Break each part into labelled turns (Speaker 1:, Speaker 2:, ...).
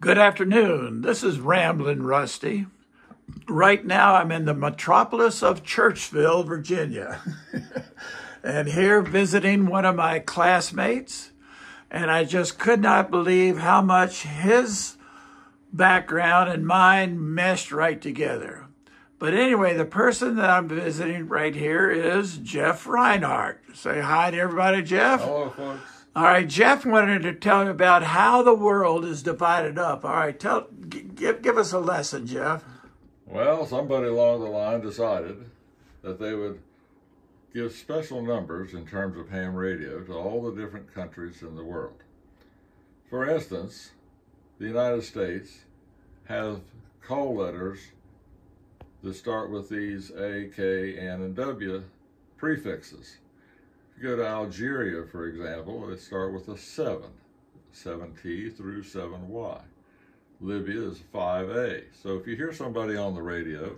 Speaker 1: Good afternoon. This is Ramblin' Rusty. Right now, I'm in the metropolis of Churchville, Virginia, and here visiting one of my classmates. And I just could not believe how much his background and mine meshed right together. But anyway, the person that I'm visiting right here is Jeff Reinhardt. Say hi to everybody, Jeff.
Speaker 2: Hello, folks.
Speaker 1: All right, Jeff wanted to tell me about how the world is divided up. All right, give us a lesson, Jeff.
Speaker 2: Well, somebody along the line decided that they would give special numbers in terms of ham radio to all the different countries in the world. For instance, the United States have call letters that start with these A, K, N, and W prefixes. If you go to Algeria, for example, they start with a 7, 7T through 7Y. Libya is 5A. So if you hear somebody on the radio,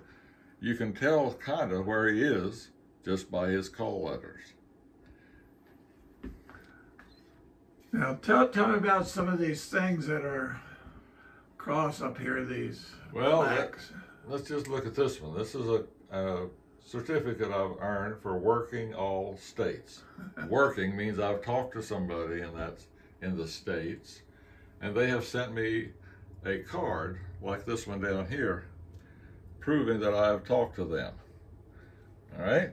Speaker 2: you can tell kind of where he is just by his call letters.
Speaker 1: Now, tell me about some of these things that are across up here, these plaques.
Speaker 2: Let's just look at this one. This is a certificate I've earned for working all states. Working means I've talked to somebody, and that's in the States, and they have sent me a card like this one down here proving that I have talked to them. All right,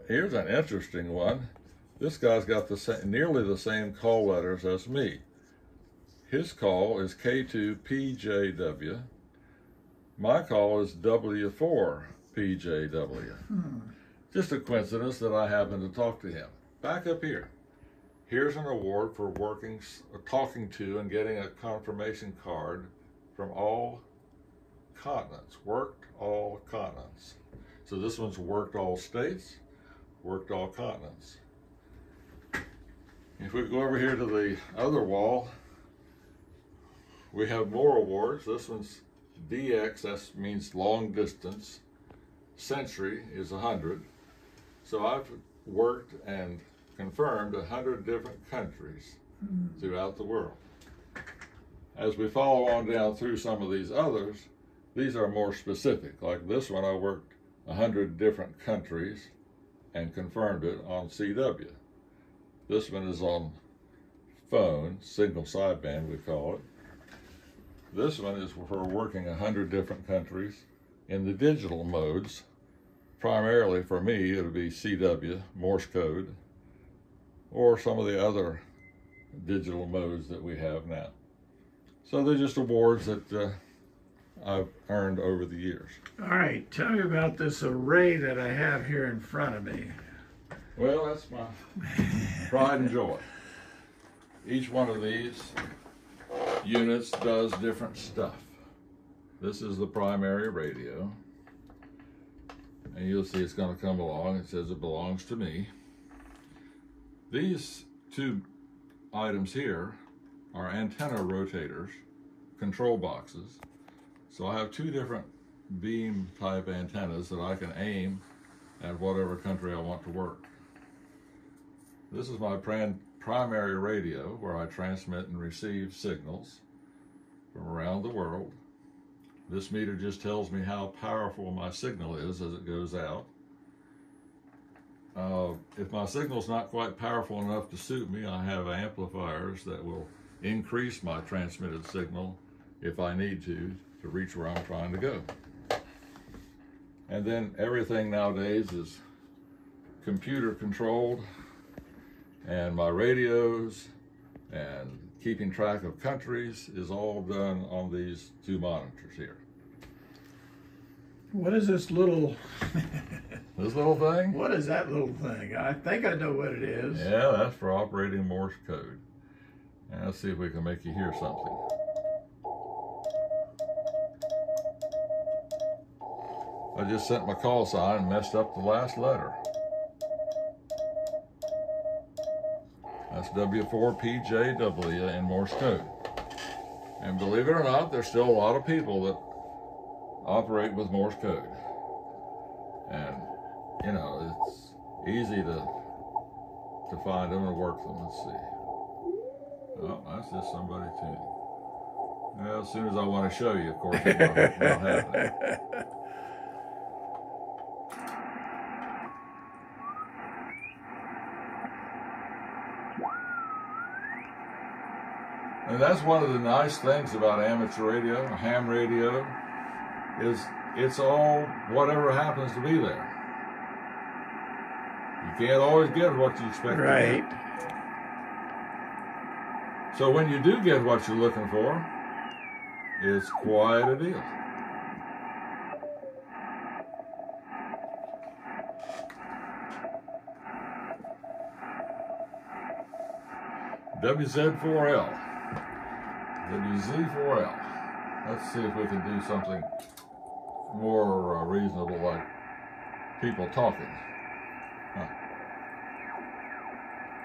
Speaker 2: here's an interesting one. This guy's got nearly the same call letters as me. His call is K2PJW. My call is W4PJW. Just a coincidence that I happened to talk to him. Back up here. Here's an award for talking to and getting a confirmation card from all continents. Worked all continents. So this one's worked all states, worked all continents. If we go over here to the other wall, we have more awards. This one's DX, that means long distance. Century is 100. So I've worked and confirmed 100 different countries throughout the world. As we follow on down through some of these others, these are more specific. Like this one, I worked 100 different countries and confirmed it on CW. This one is on phone, signal sideband we call it. This one is for working 100 different countries in the digital modes. Primarily for me, it would be CW, Morse code, or some of the other digital modes that we have now. So they're just awards that I've earned over the years.
Speaker 1: All right, tell me about this array that I have here in front of me.
Speaker 2: Well, that's my pride and joy. Each one of these units does different stuff. This is the primary radio. And you'll see it's going to come along. It says it belongs to me. These two items here are antenna rotators, control boxes. So I have two different beam type antennas that I can aim at whatever country I want to work. This is my primary radio where I transmit and receive signals from around the world. This meter just tells me how powerful my signal is as it goes out. If my signal's not quite powerful enough to suit me, I have amplifiers that will increase my transmitted signal if I need to reach where I'm trying to go. And then everything nowadays is computer controlled, and my radios and keeping track of countries is all done on these two monitors here.
Speaker 1: What is this little...
Speaker 2: This little thing?
Speaker 1: What is that little thing? I think I know what it is.
Speaker 2: Yeah, that's for operating Morse code. And let's see if we can make you hear something. I just sent my call sign and messed up the last letter. That's W4PJW in Morse code. And believe it or not, there's still a lot of people that operate with Morse code. And, you know, it's easy to find them and work them. Let's see. Oh, that's just somebody tuning. Well, as soon as I want to show you, of course, we'll have it. And that's one of the nice things about amateur radio, ham radio, is it's all whatever happens to be there. You can't always get what you expect
Speaker 1: Right.
Speaker 2: to get. So when you do get what you're looking for, it's quite a deal. WZ4L. WZ4L. Let's see if we can do something more reasonable, like people talking. Huh.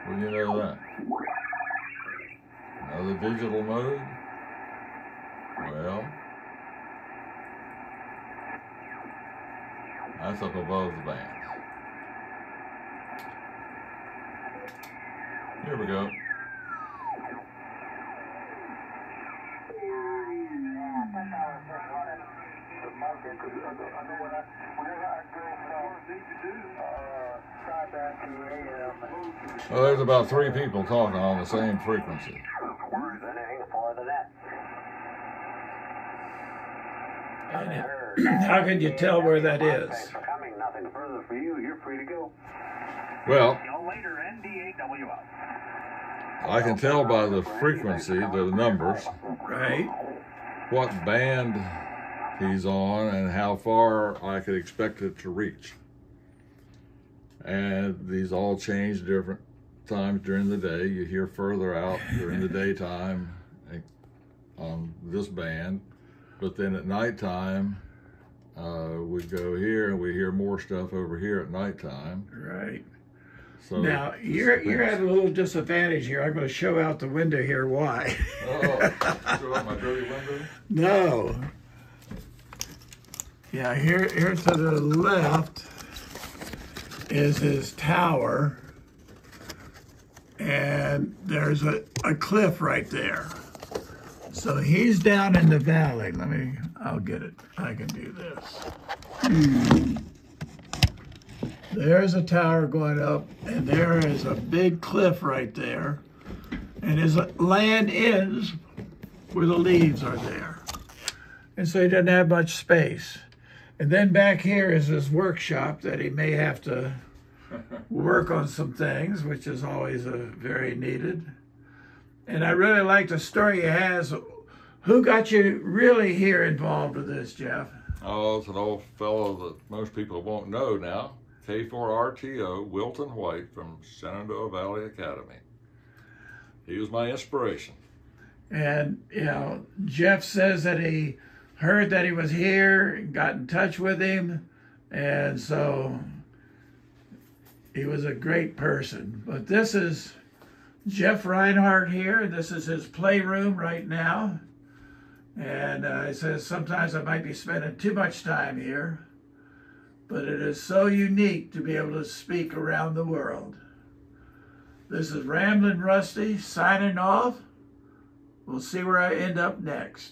Speaker 2: Well, you know that. Another digital mode. Well, that's up above the band. Here we go. Well, there's about 3 people talking on the same frequency.
Speaker 1: And how can you tell where that is?
Speaker 2: Well, I can tell by the frequency, the numbers,
Speaker 1: Right.
Speaker 2: what band he's on and how far I could expect it to reach. And these all change different times during the day. You hear further out during the daytime on this band, but then at nighttime we go here and we hear more stuff over here at nighttime.
Speaker 1: Right.
Speaker 2: So
Speaker 1: Now, you're at a little disadvantage here. I'm going to show out the window here why.
Speaker 2: Oh, show up my dirty window?
Speaker 1: No. Yeah, here to the left is his tower, and there's a cliff right there. So he's down in the valley. I'll get it. I can do this. There's a tower going up, and there is a big cliff right there. And his land ends where the leaves are there. And so he doesn't have much space. And then back here is his workshop that he may have to work on some things, which is always very needed. And I really like the story he has. Who got you really here involved with this, Jeff?
Speaker 2: Oh, it's an old fellow that most people won't know now. K4RTO, Wilton White from Shenandoah Valley Academy. He was my inspiration.
Speaker 1: And, Jeff says that he heard that he was here, got in touch with him, and so he was a great person. But this is Jeff Reinhardt here. This is his playroom right now. And he says, sometimes I might be spending too much time here, but it is so unique to be able to speak around the world. This is Ramblin' Rusty signing off. We'll see where I end up next.